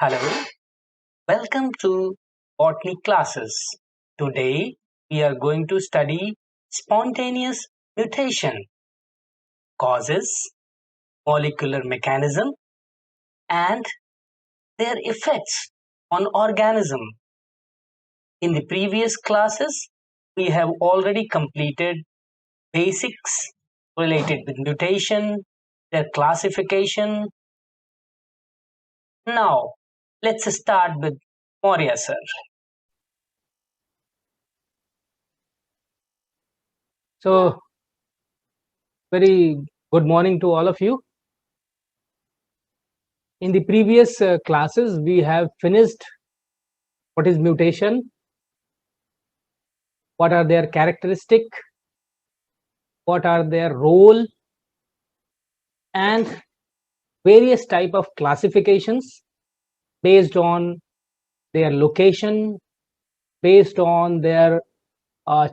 Hello, welcome to botany classes. Today we are going to study spontaneous mutation, causes, molecular mechanism, and their effects on organism. In the previous classes, we have already completed basics related with mutation, their classification. Now, let's start with Maurya sir. So, very good morning to all of you. In the previous classes, we have finished what is mutation, what are their characteristic, what are their role, and various type of classifications based on their location, based on their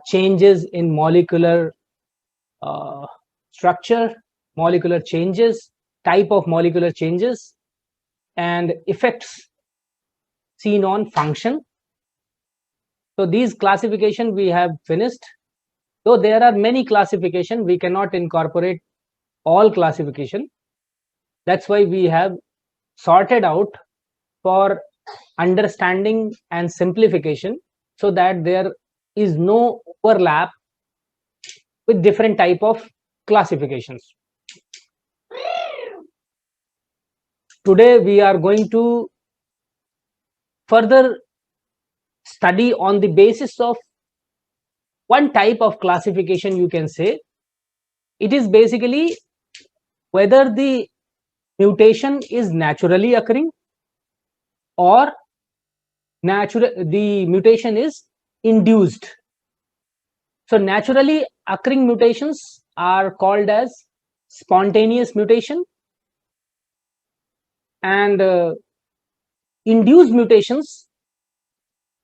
changes in molecular uh, structure, molecular changes, type of molecular changes, and effects seen on function. So these classification we have finished. Though there are many classification, we cannot incorporate all classification. That's why we have sorted out for understanding and simplification, so that there is no overlap with different type of classifications. Today we are going to further study on the basis of one type of classification. You can say it is basically whether the mutation is naturally occurring or the mutation is induced. So naturally occurring mutations are called as spontaneous mutation, and induced mutations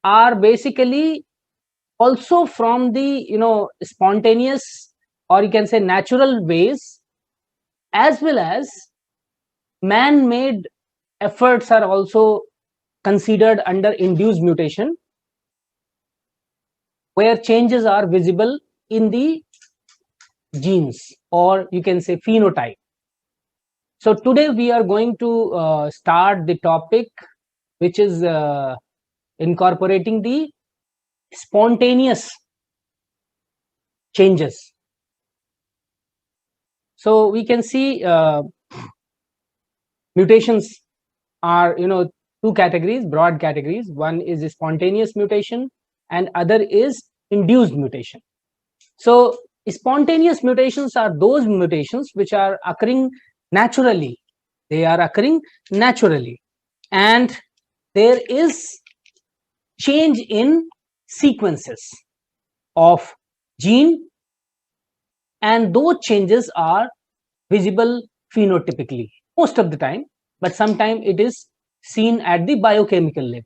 are basically also from the spontaneous, or you can say natural ways, as well as man-made efforts are also considered under induced mutation, where changes are visible in the genes, or you can say phenotype. So today we are going to start the topic which is incorporating the spontaneous changes. So we can see mutations are two categories, broad categories. One is spontaneous mutation and other is induced mutation. So spontaneous mutations are those mutations which are occurring naturally. They are occurring naturally, and there is change in sequences of gene, and those changes are visible phenotypically most of the time, but sometimes it is seen at the biochemical level.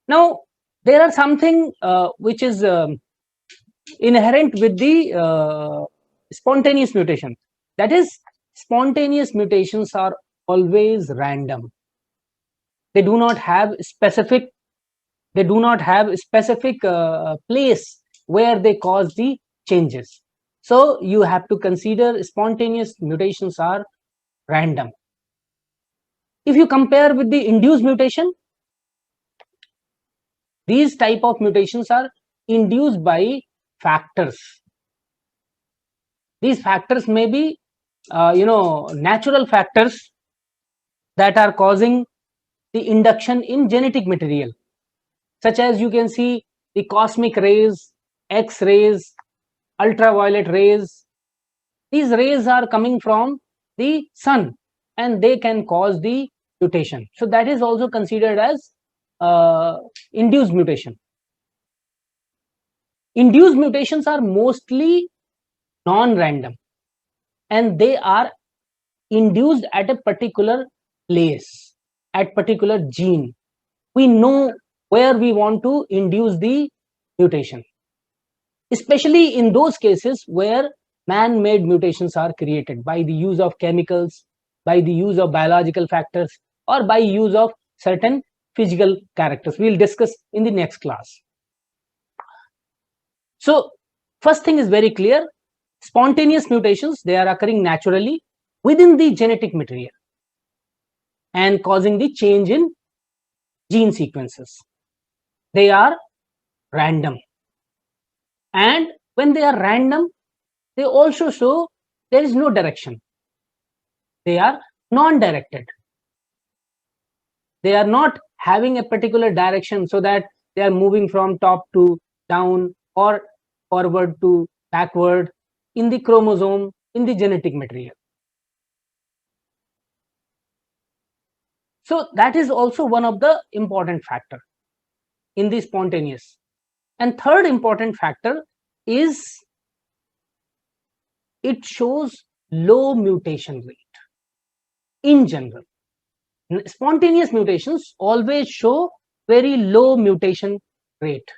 Now there are something which is inherent with the spontaneous mutation. That is, spontaneous mutations are always random. They do not have specific place where they cause the changes. So you have to consider spontaneous mutations are random. If you compare with the induced mutation, these type of mutations are induced by factors. These factors may be natural factors that are causing the induction in genetic material, such as you can see the cosmic rays, X-rays, ultraviolet rays. These rays are coming from the sun and they can cause the mutation. So that is also considered as induced mutation. Induced mutations are mostly non-random, and they are induced at a particular place, at particular gene. We know where we want to induce the mutation, especially in those cases where man-made mutations are created by the use of chemicals, by the use of biological factors, or by use of certain physical characters. We'll discuss in the next class. So first thing is very clear. Spontaneous mutations, they are occurring naturally within the genetic material and causing the change in gene sequences. They are random, and when they are random, they also show there is no direction. They are non-directed. They are not having a particular direction so that they are moving from top to down or forward to backward in the chromosome, in the genetic material. So that is also one of the important factor in the spontaneous. And third important factor is it shows low mutation rate in general. Spontaneous mutations always show very low mutation rate,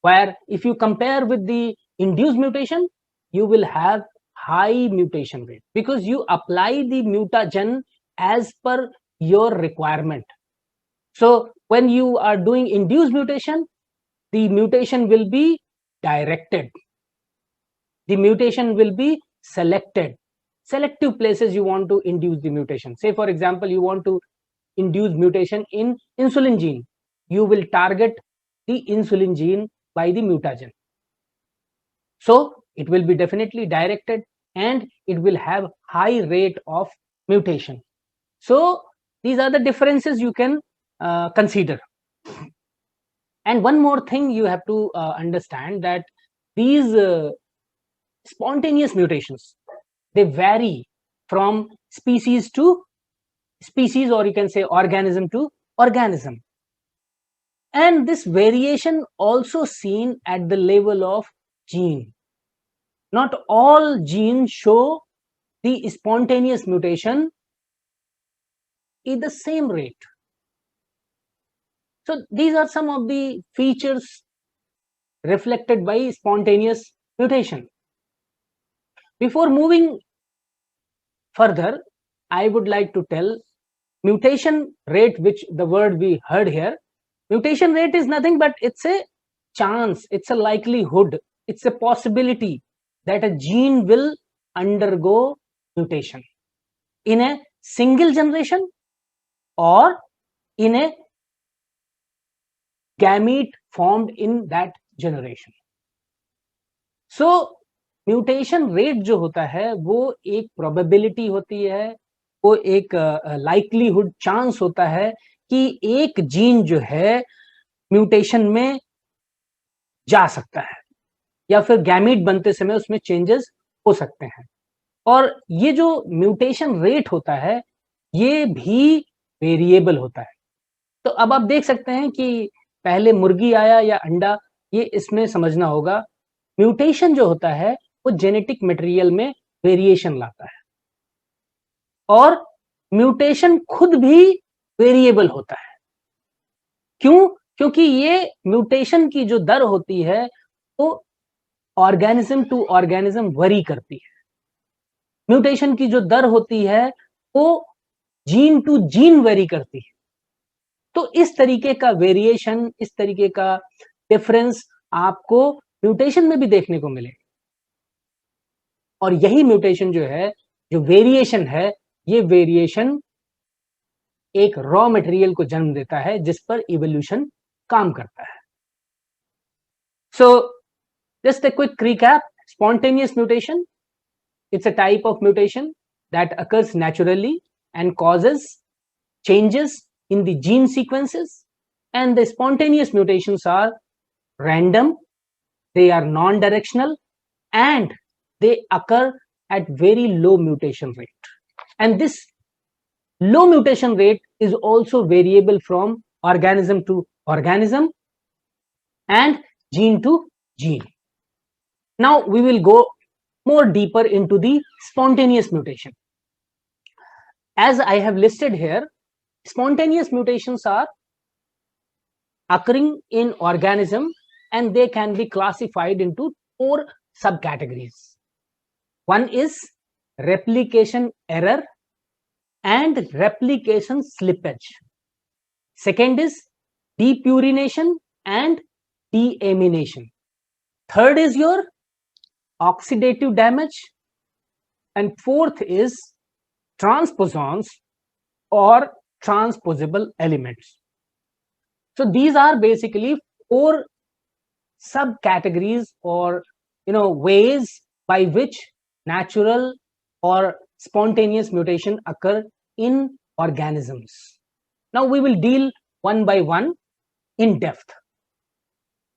where if you compare with the induced mutation, you will have high mutation rate because you apply the mutagen as per your requirement. So when you are doing induced mutation, the mutation will be directed. The mutation will be selected. Selective places you want to induce the mutation. Say for example, you want to induce mutation in insulin gene. You will target the insulin gene by the mutagen. So it will be definitely directed and it will have high rate of mutation. So these are the differences you can consider. And one more thing you have to understand, that these spontaneous mutations, they vary from species to species, or you can say organism to organism. And this variation also seen at the level of gene. Not all genes show the spontaneous mutation in the same rate. So these are some of the features reflected by spontaneous mutation. Before moving further, I would like to tell mutation rate, which the word we heard here. Mutation rate is nothing but it's a chance, it's a likelihood, it's a possibility that a gene will undergo mutation in a single generation or in a gamete formed in that generation. So mutation rate जो होता है वो एक probability होती है, वो एक likelihood chance होता है कि एक जीन जो है म्यूटेशन में जा सकता है या फिर गैमीट बनते समय उसमें चेंजेस हो सकते हैं. और ये जो म्यूटेशन रेट होता है ये भी वेरिएबल होता है. तो अब आप देख सकते हैं कि पहले मुर्गी आया या अंडा, ये इसमें समझना होगा. म्यूटेशन जो होता है वो जेनेटिक मटेरियल में वेरिएशन लाता है और म्यूटेशन खुद भी वेरिएबल होता है. क्यों? क्योंकि ये म्यूटेशन की जो दर होती है वो ऑर्गेनिज्म टू ऑर्गेनिज्म वरी करती है. म्यूटेशन की जो दर होती है वो जीन टू जीन वेरी करती है. तो इस तरीके का वेरिएशन, इस तरीके का डिफरेंस आपको म्यूटेशन में भी देखने को मिलेगा. और यही म्यूटेशन जो है, जो वेरिएशन है, ये वेरिएशन एक रॉ मटेरियल को जन्म देता है जिस पर इवोल्यूशन काम करता है. So just a quick recap. Spontaneous mutation, it's a type of mutation that occurs naturally and causes changes in the gene sequences, and the spontaneous mutations are random, they are non-directional, and they occur at very low mutation rate. And this low mutation rate is also variable from organism to organism and gene to gene. Now we will go more deeper into the spontaneous mutation. As I have listed here, spontaneous mutations are occurring in organism and they can be classified into 4 subcategories. One is replication error, and replication slippage. Second is depurination and deamination. Third is your oxidative damage. And fourth is transposons or transposable elements. So these are basically 4 subcategories or ways by which natural or spontaneous mutation occur in organisms. Now we will deal one by one in depth.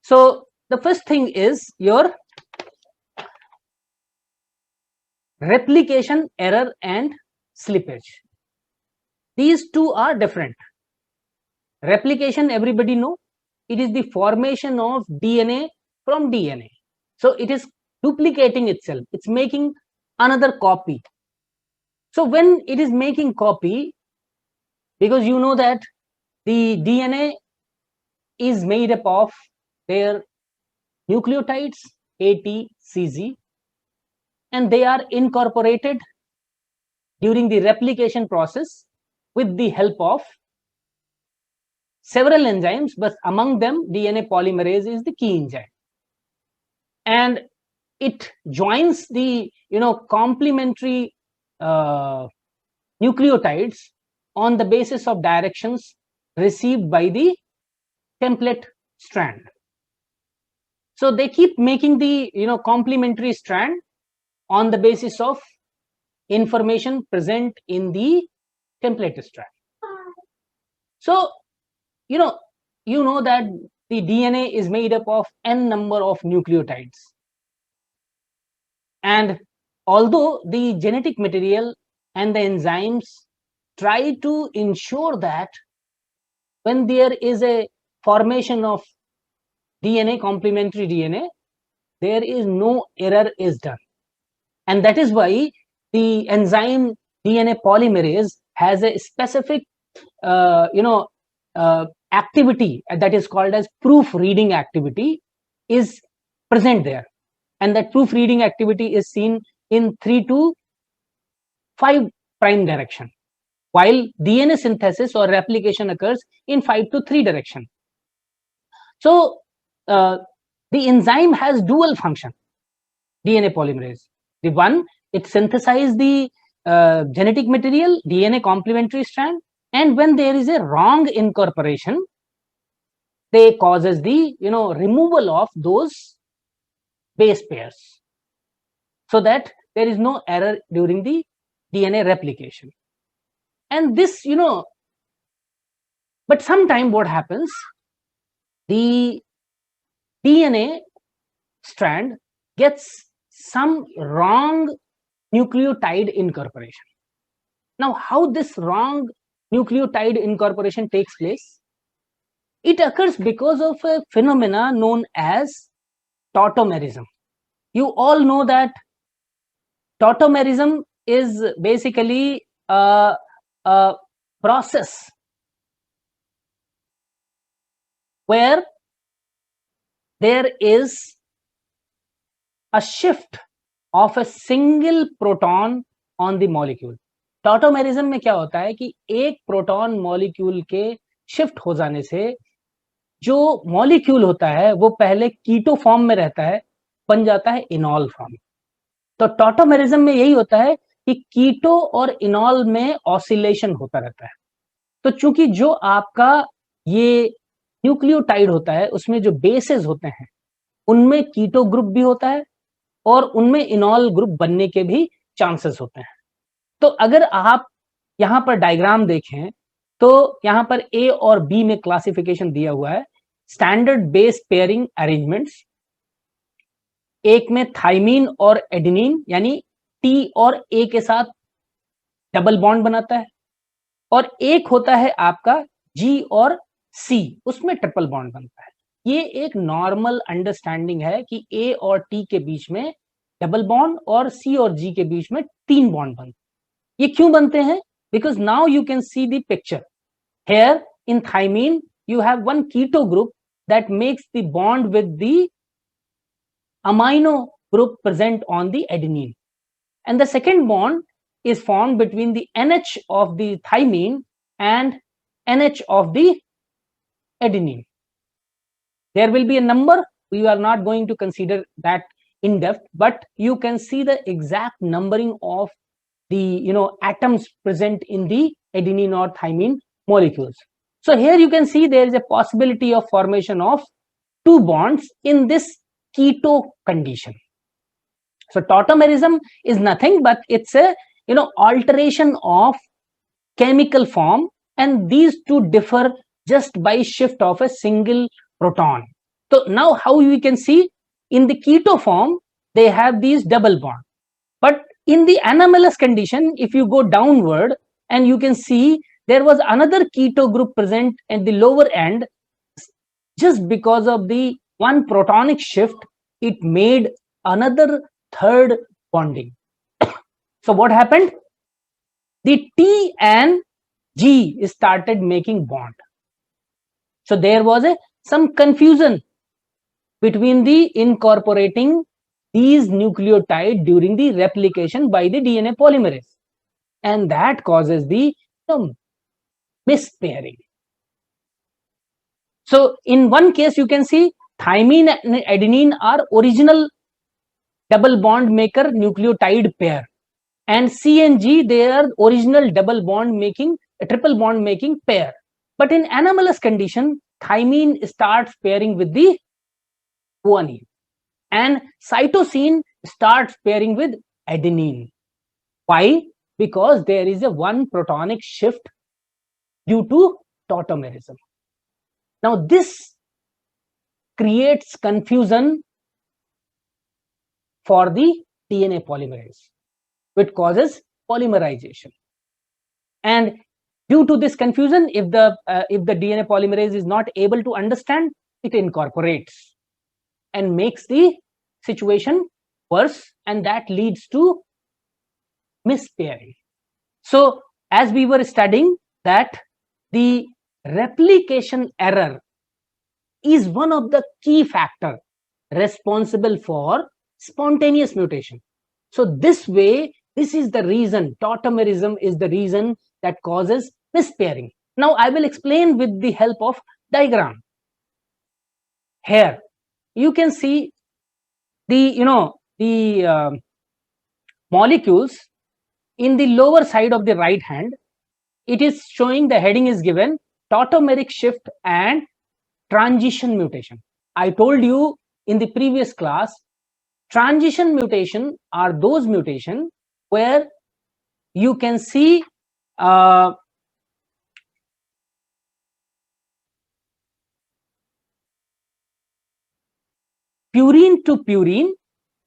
So the first thing is your replication error and slippage. These two are different. Replication, everybody know, it is the formation of DNA from DNA. So it is duplicating itself. It's making another copy. So when it is making copy, because you know that the DNA is made up of their nucleotides A, T, C, Z, and they are incorporated during the replication process with the help of several enzymes, but among them DNA polymerase is the key enzyme, and it joins the complementary nucleotides on the basis of directions received by the template strand. So they keep making the complementary strand on the basis of information present in the template strand. So you know that the DNA is made up of n number of nucleotides, and although the genetic material and the enzymes try to ensure that when there is a formation of DNA, complementary DNA, there is no error is done, and that is why the enzyme DNA polymerase has a specific activity that is called as proofreading activity is present there, and that proofreading activity is seen in 3 to 5 prime direction, while DNA synthesis or replication occurs in 5 to 3 direction. So the enzyme has dual function, DNA polymerase. The one, it synthesizes the genetic material, DNA complementary strand, and when there is a wrong incorporation, they causes the removal of those base pairs, so that there is no error during the DNA replication. And this but sometime what happens, the DNA strand gets some wrong nucleotide incorporation. Now how this wrong nucleotide incorporation takes place? It occurs because of a phenomena known as tautomerism. You all know that tautomerism is basically a process where there is a shift of a single proton on the molecule. Tautomerism में क्या होता है कि एक proton molecule के shift हो जाने से जो मॉलिक्यूल होता है वो पहले कीटो फॉर्म में रहता है, बन जाता है इनॉल फॉर्म. तो टॉटोमेरिज्म में यही होता है कि कीटो और इनॉल में ऑसिलेशन होता रहता है. तो चूंकि जो आपका ये न्यूक्लियोटाइड होता है उसमें जो बेसेस होते हैं उनमें कीटो ग्रुप भी होता है और उनमें इनॉल ग्रुप बनने के भी चांसेस होते हैं. तो अगर आप यहां पर डायग्राम देखें तो यहां पर ए और बी में क्लासिफिकेशन दिया हुआ है, स्टैंडर्ड बेस पेयरिंग अरेंजमेंट्स. एक में थाइमीन और एडेनिन यानी टी और ए के साथ डबल बॉन्ड बनाता है, और एक होता है आपका जी और सी, उसमें ट्रिपल बॉन्ड बनता है. ये एक नॉर्मल अंडरस्टैंडिंग है कि ए और टी के बीच में डबल बॉन्ड और सी और जी के बीच में 3 बॉन्ड बनते हैं. ये क्यों बनते हैं? Because now you can see the picture here. In thymine you have one keto group that makes the bond with the amino group present on the adenine, and the second bond is formed between the NH of the thymine and NH of the adenine. There will be a number, we are not going to consider that in depth, but you can see the exact numbering of the atoms present in the adenine or thymine molecules. So here you can see there is a possibility of formation of two bonds in this keto condition. So tautomerism is nothing but it's a alteration of chemical form, and these two differ just by shift of a single proton. So now how we can see, in the keto form they have these double bond, but in the anomalous condition, if you go downward and you can see there was another keto group present at the lower end, just because of the one protonic shift it made another third bonding. So what happened? The T and G started making bond. So there was some confusion between the incorporating these nucleotides during the replication by the DNA polymerase, and that causes the mispairing. So in one case you can see thymine and adenine are original double bond maker nucleotide pair, and C and G they are original double bond making triple bond making pair. But in anomalous condition, thymine starts pairing with the guanine and cytosine starts pairing with adenine. Why? Because there is a one protonic shift due to tautomerism. Now this creates confusion for the DNA polymerase, which causes polymerization. And due to this confusion, if the DNA polymerase is not able to understand, it incorporates and makes the situation worse, and that leads to mispairing. So as we were studying that the replication error is one of the key factor responsible for spontaneous mutation. So this way, this is the reason, tautomerism is the reason that causes mispairing. Now I will explain with the help of diagram. Here you can see the molecules in the lower side of the right hand. It is showing, the heading is given tautomeric shift and transition mutation. I told you in the previous class, transition mutation are those mutation where you can see purine to purine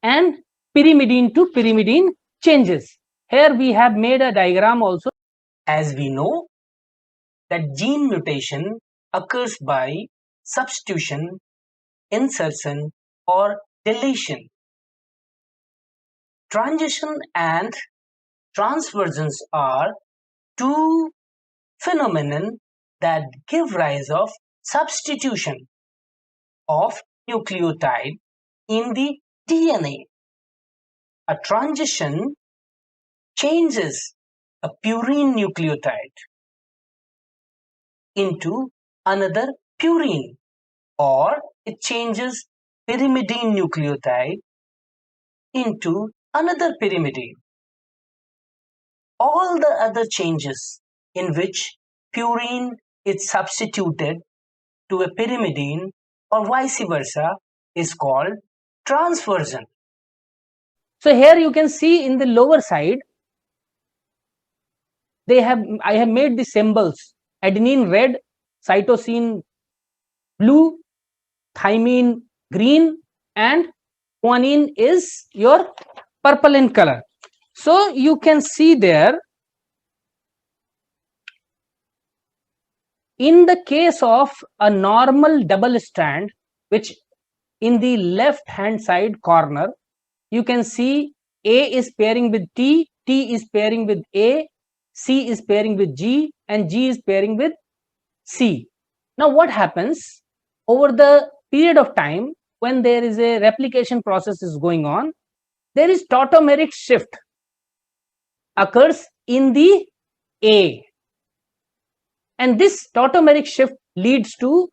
and pyrimidine to pyrimidine changes. Here we have made a diagram also. As we know that gene mutation occurs by substitution, insertion, or deletion. Transition and transversions are two phenomena that give rise of substitution of nucleotide in the DNA. A transition changes a purine nucleotide into another purine, or it changes pyrimidine nucleotide into another pyrimidine. All the other changes in which purine is substituted to a pyrimidine or vice versa is called transversion. So here you can see in the lower side, I have made the symbols: adenine red, cytosine blue, thymine green, and guanine is your purple in color. So you can see there, in the case of a normal double strand, which in the left hand side corner you can see A is pairing with T, T is pairing with A, C is pairing with G, and G is pairing with C. Now what happens over the period of time when there is a replication process is going on, there is tautomeric shift. occurs in the A, and this tautomeric shift leads to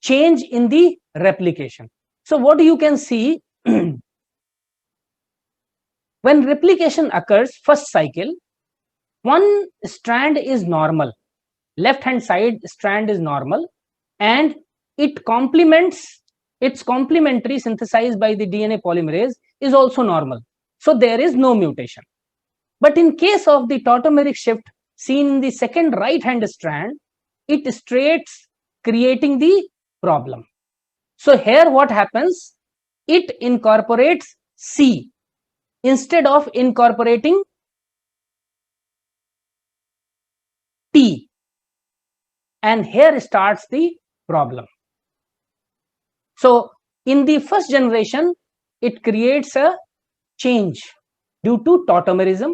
change in the replication. So what you can see, when replication occurs first cycle, one strand is normal, left hand side strand is normal, and its complementary synthesized by the DNA polymerase is also normal, so there is no mutation. But in case of the tautomeric shift seen in the second right hand strand, it straightens, creating the problem. So here what happens, it incorporates C instead of incorporating T, and here starts the problem. So in the first generation, it creates a change due to tautomerism,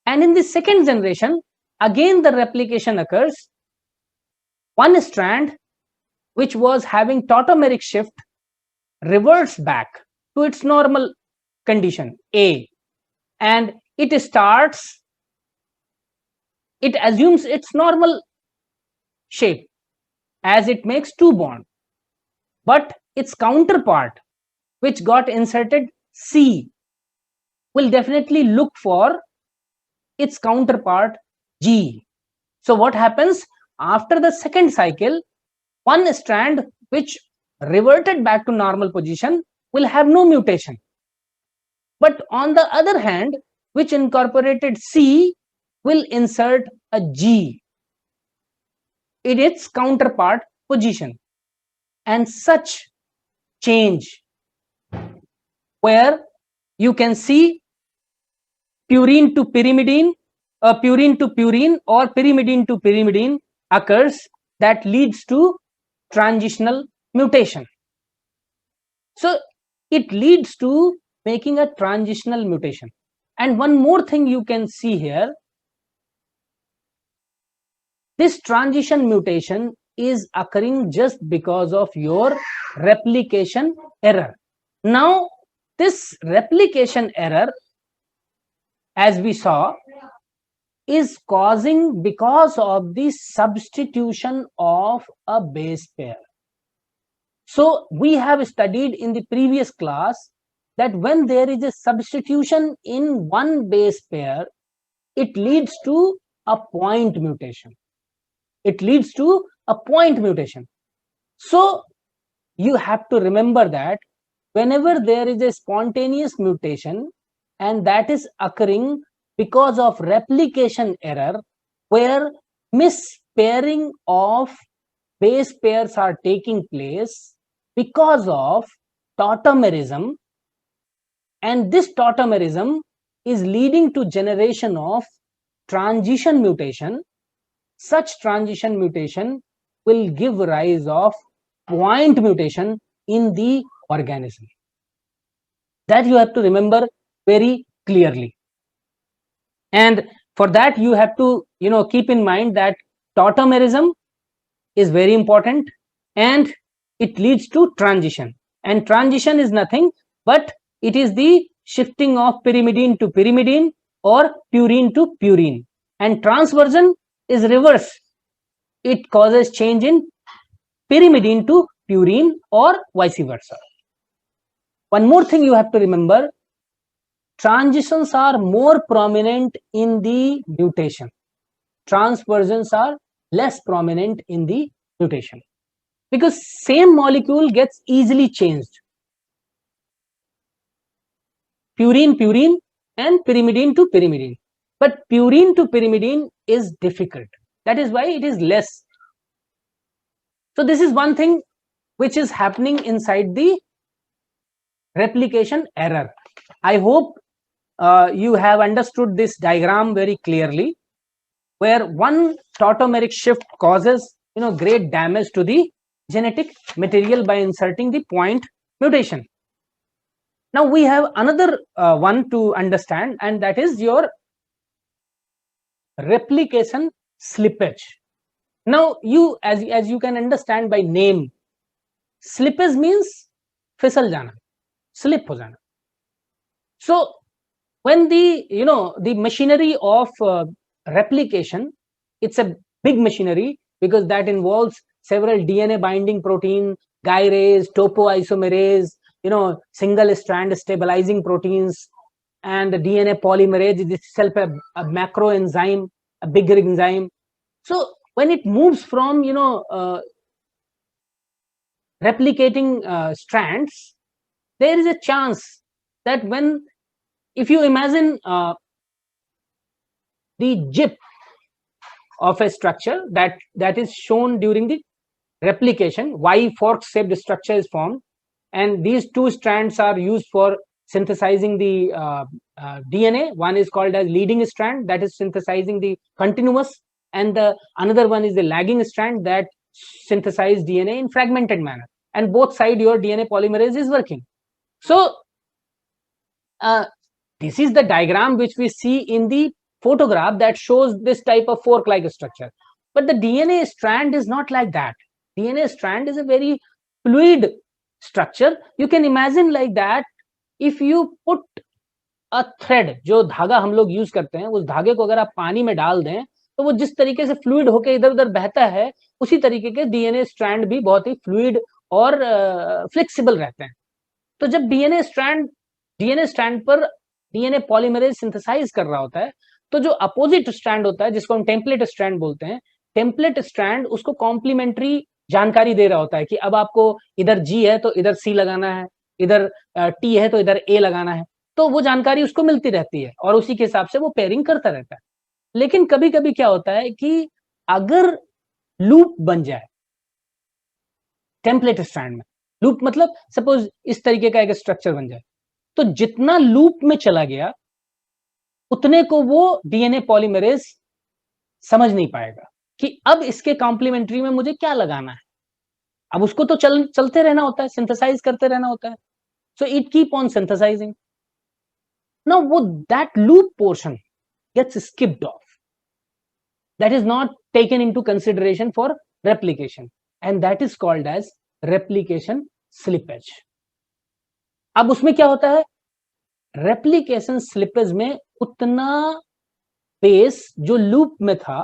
and in the second generation, again the replication occurs. One strand which was having tautomeric shift reverts back to its normal condition A, and it assumes its normal shape as it makes two bonds, but its counterpart which got inserted C will definitely look for its counterpart G. So what happens after the second cycle, one strand which reverted back to normal position will have no mutation, but on the other hand, which incorporated C will insert a G in its counterpart position, and such change where you can see purine to pyrimidine, purine to purine, or pyrimidine to pyrimidine occurs, that leads to transitional mutation. So it leads to making a transitional mutation. And one more thing you can see here, this transition mutation is occurring just because of your replication error. Now this replication error, as we saw, is causing because of the substitution of a base pair. So we have studied in the previous class that when there is a substitution in one base pair, it leads to a point mutation. It leads to a point mutation. So you have to remember that whenever there is a spontaneous mutation and that is occurring because of replication error, where mispairing of base pairs are taking place because of tautomerism, and this tautomerism is leading to generation of transition mutation, such transition mutation will give rise of point mutation in the organism. That you have to remember very clearly. And for that you have to keep in mind that tautomerism is very important and it leads to transition, and transition is nothing but it is the shifting of pyrimidine to pyrimidine or purine to purine, and transversion is reverse, it causes change in pyrimidine to purine or vice versa. One more thing you have to remember, transitions are more prominent in the mutation, transversions are less prominent in the mutation, because same molecule gets easily changed, purine purine and pyrimidine to pyrimidine, but purine to pyrimidine is difficult, that is why it is less. So this is one thing which is happening inside the replication error. I hope you have understood this diagram very clearly, where one tautomeric shift causes great damage to the genetic material by inserting the point mutation. Now we have another one to understand, and that is your replication slippage. Now you, as you can understand by name, slippage means फिसल जाना, slip हो जाना. So when the machinery of replication, it's a big machinery because that involves several DNA binding protein, gyrase, topoisomerase, single strand stabilizing proteins, and the DNA polymerase is itself a macro enzyme, a bigger enzyme. So when it moves from replicating strands, there is a chance that if you imagine the zip of a structure that is shown during the replication, Y fork shaped structure is formed, and these two strands are used for synthesizing the DNA. One is called as leading strand, that is synthesizing the continuous, and the another one is the lagging strand that synthesize DNA in fragmented manner, and both side your DNA polymerase is working. So this is the diagram which we see in the photograph that shows this type of fork like structure, but the DNA strand is not like that. DNA strand is a very fluid structure. You can imagine like that, if you put a thread, जो धागा हम लोग use करते हैं, उस धागे को अगर आप पानी में डाल दें तो वो जिस तरीके से फ्लूइड होकर इधर उधर बहता है, उसी तरीके के डीएनए स्ट्रैंड भी बहुत ही फ्लूइड और फ्लेक्सिबल रहते हैं. तो जब डीएनए स्ट्रैंड पर डीएनए पॉलीमरेज सिंथेसाइज कर रहा होता है, तो जो अपोजिट स्ट्रैंड होता है जिसको हम टेम्पलेट स्ट्रैंड बोलते हैं, टेम्पलेट स्ट्रैंड उसको कॉम्प्लीमेंट्री जानकारी दे रहा होता है कि अब आपको इधर जी है तो इधर सी लगाना है, इधर टी है तो इधर ए लगाना है. तो वो जानकारी उसको मिलती रहती है और उसी के हिसाब से वो पेयरिंग करता रहता है. लेकिन कभी कभी क्या होता है कि अगर लूप बन जाए टेम्पलेट स्ट्रैंड में, लूप मतलब सपोज इस तरीके का एक स्ट्रक्चर बन जाए, तो जितना लूप में चला गया उतने को वो डीएनए पॉलीमरेज समझ नहीं पाएगा कि अब इसके कॉम्प्लीमेंट्री में मुझे क्या लगाना है. अब उसको तो चलते रहना होता है, सिंथेसाइज करते रहना होता है. So it keep on synthesizing. Now वो that loop portion gets skipped off. That is not taken into consideration for replication, and that is called as replication slippage. अब उसमें क्या होता है, रेप्लिकेशन स्लिपेज में उतना बेस जो लूप में था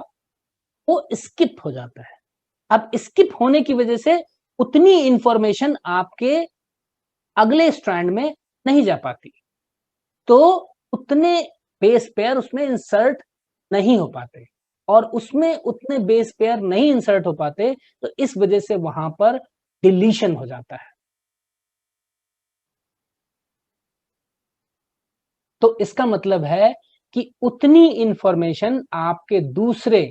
वो स्किप हो जाता है. अब स्किप होने की वजह से उतनी इंफॉर्मेशन आपके अगले स्ट्रैंड में नहीं जा पाती, तो उतने बेस पेयर उसमें इंसर्ट नहीं हो पाते, और उसमें उतने बेस पेयर नहीं इंसर्ट हो पाते, तो इस वजह से वहां पर डिलीशन हो जाता है. तो इसका मतलब है कि उतनी इंफॉर्मेशन आपके दूसरे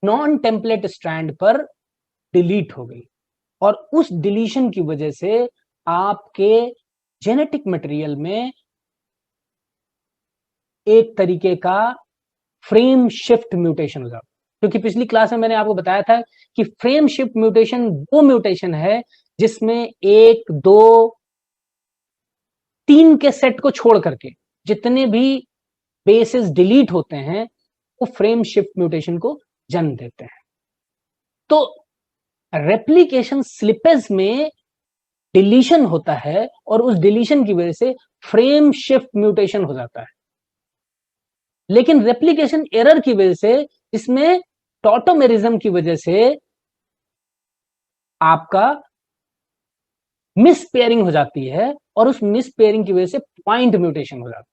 नॉन टेम्पलेट स्ट्रैंड पर डिलीट हो गई, और उस डिलीशन की वजह से आपके जेनेटिक मटेरियल में एक तरीके का फ्रेम शिफ्ट म्यूटेशन हो जाता है. क्योंकि पिछली क्लास में मैंने आपको बताया था कि फ्रेम शिफ्ट म्यूटेशन वो म्यूटेशन है जिसमें 1, 2, 3 के सेट को छोड़ करके जितने भी बेसेस डिलीट होते हैं वो फ्रेम शिफ्ट म्यूटेशन को जन्म देते हैं. तो रेप्लिकेशन स्लिपेज में डिलीशन होता है और उस डिलीशन की वजह से फ्रेम शिफ्ट म्यूटेशन हो जाता है. लेकिन रेप्लिकेशन एरर की वजह से, इसमें टॉटोमेरिज्म की वजह से आपका मिसपेयरिंग हो जाती है, और उस मिसपेयरिंग की वजह से पॉइंट म्यूटेशन हो जाता है.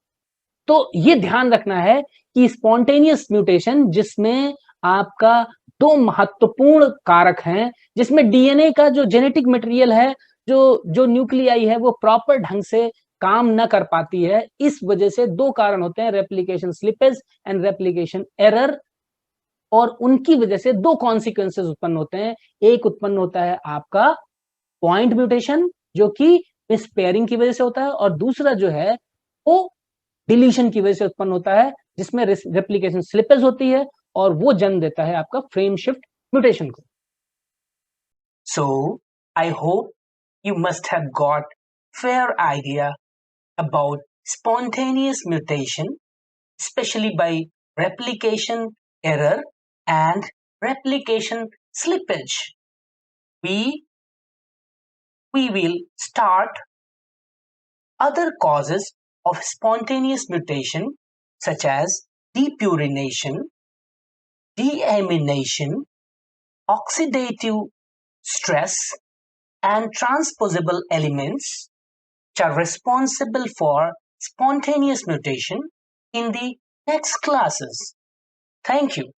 तो ये ध्यान रखना है कि स्पॉन्टेनियस म्यूटेशन जिसमें आपका 2 महत्वपूर्ण कारक हैं, जिसमें डीएनए का जो जेनेटिक मटेरियल है, जो न्यूक्लियाई है, वो प्रॉपर ढंग से काम न कर पाती है. इस वजह से 2 कारण होते हैं, replication slippage and replication error, और उनकी वजह से 2 कॉन्सिक्वेंसेस उत्पन्न होते हैं. एक उत्पन्न होता है आपका पॉइंट म्यूटेशन जो कि मिसपेयरिंग की वजह से होता है, और दूसरा जो है वो डिलीशन की वजह से उत्पन्न होता है जिसमें रेप्लिकेशन स्लिपेज होती है, और वो जन्म देता है आपका फ्रेम शिफ्ट म्यूटेशन को. So, I hope you must have got fair idea about spontaneous mutation, especially by replication error and replication slippage. We will start other causes of spontaneous mutation such as depurination, deamination, oxidative stress, and transposable elements which are responsible for spontaneous mutation in the next classes. Thank you.